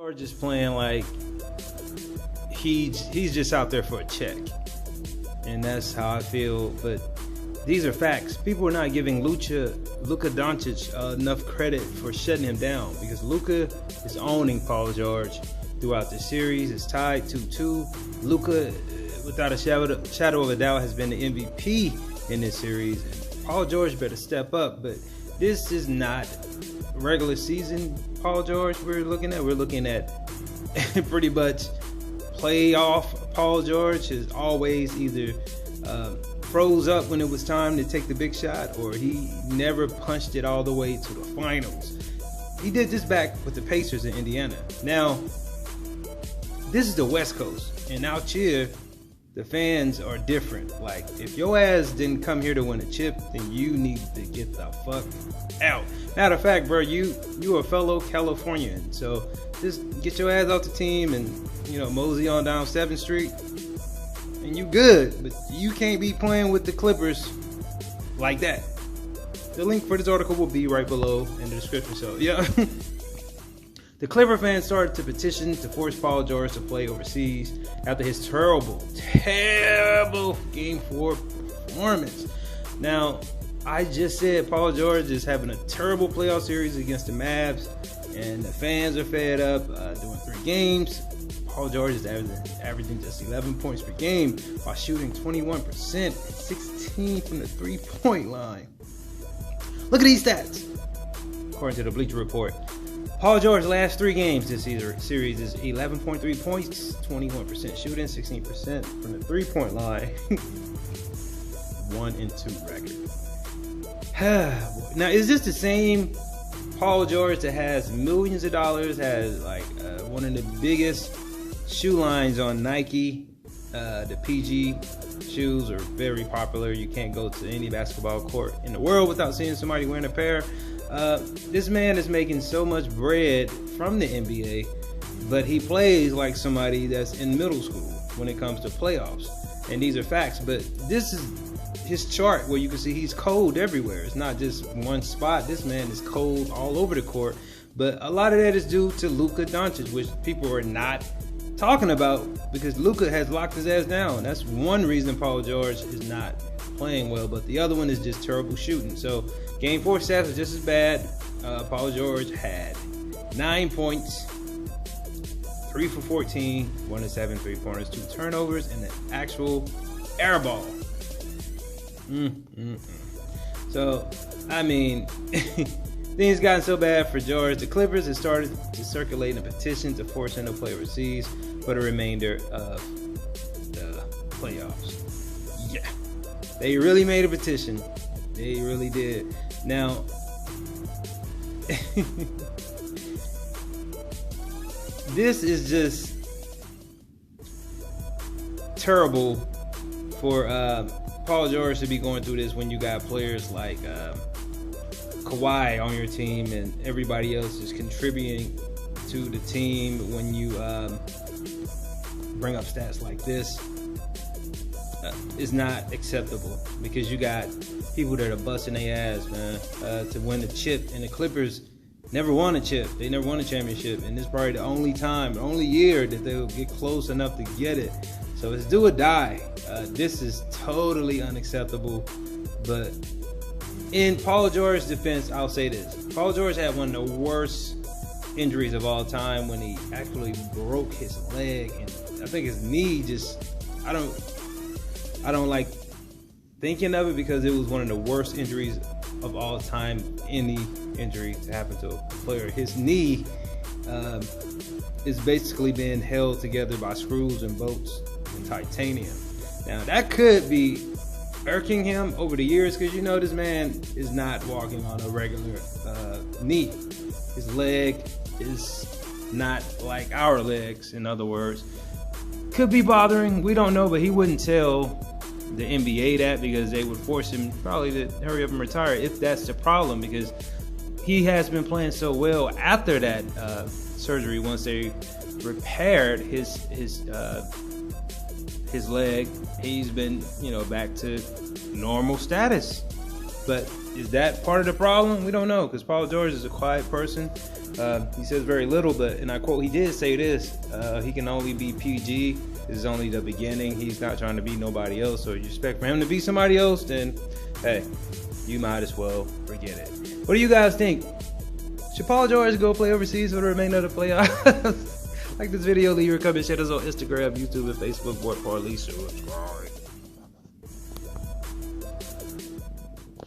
George is playing like he's just out there for a check, and that's how I feel. But these are facts. People are not giving Luka Doncic enough credit for shutting him down, because Luka is owning Paul George throughout the series. It's tied 2-2. Luka, without a shadow of a doubt, has been the MVP in this series. And Paul George better step up. But this is not regular season Paul George we're looking at. We're looking at pretty much playoff Paul George. Has always either froze up when it was time to take the big shot, or he never punched it all the way to the finals. He did this back with the Pacers in Indiana. Now, this is the West Coast, and out here, the fans are different. Like, if your ass didn't come here to win a chip, then you need to get the fuck out. Matter of fact, bro, you a fellow Californian, so just get your ass off the team and, mosey on down 7th Street, and you good. But you can't be playing with the Clippers like that. The link for this article will be right below in the description. So, yeah. The Clipper fans started to petition to force Paul George to play overseas after his terrible Game 4 performance. Now, I just said Paul George is having a terrible playoff series against the Mavs, and the fans are fed up. Doing 3 games, Paul George is averaging just 11 points per game while shooting 21% and 16 from the 3-point line. Look at these stats. According to the Bleacher Report, Paul George's last 3 games this series is 11.3 points, 21% shooting, 16% from the 3-point line. 1-2 record. Now, is this the same Paul George that has millions of dollars, has like one of the biggest shoe lines on Nike? The PG shoes are very popular. You can't go to any basketball court in the world without seeing somebody wearing a pair. This man is making so much bread from the NBA, but he plays like somebody that's in middle school when it comes to playoffs. And these are facts, but this is his chart where you can see he's cold everywhere. It's not just one spot. This man is cold all over the court. But a lot of that is due to Luka Doncic, which people are not talking about, because Luka has locked his ass down. That's one reason Paul George is not playing well, but the other one is just terrible shooting. So Game 4 stats are just as bad. Paul George had 9 points, 3 for 14, 1 of 7 3-pointers, 2 turnovers, and an actual air ball. So, I mean, things gotten so bad for George. The Clippers have started to circulate a petition to force him to play overseas for the remainder of the playoffs. Yeah, they really made a petition. They really did. Now, this is just terrible for Paul George to be going through this when you got players like Kawhi on your team and everybody else is contributing to the team. When you bring up stats like this, is not acceptable, because you got people that are busting their ass, man, to win the chip. And the Clippers never won a chip. They never won a championship, and this is probably the only year that they'll get close enough to get it. So it's do or die. This is totally unacceptable. But in Paul George's defense, I'll say this: Paul George had one of the worst injuries of all time when he actually broke his leg, and I think his knee just, I don't like thinking of it, because it was one of the worst injuries of all time. Any injury to happen to a player, his knee is basically being held together by screws and bolts and titanium. Now, that could be irking him over the years, because this man is not walking on a regular knee. His leg is not like our legs, in other words. Could be bothering, we don't know, but he wouldn't tell the NBA that, because they would force him probably to hurry up and retire if that's the problem, because he has been playing so well after that surgery. Once they repaired his leg, he's been back to normal status. But is that part of the problem? We don't know, because Paul George is a quiet person. He says very little, but, and I quote, he did say this, he can only be PG. This is only the beginning. He's not trying to be nobody else. So you expect for him to be somebody else, then, hey, you might as well forget it. What do you guys think? Should Paul George go play overseas for the remainder of the playoffs? Like this video, leave your comment, share us on Instagram, YouTube, and Facebook. Board Parley. Subscribe.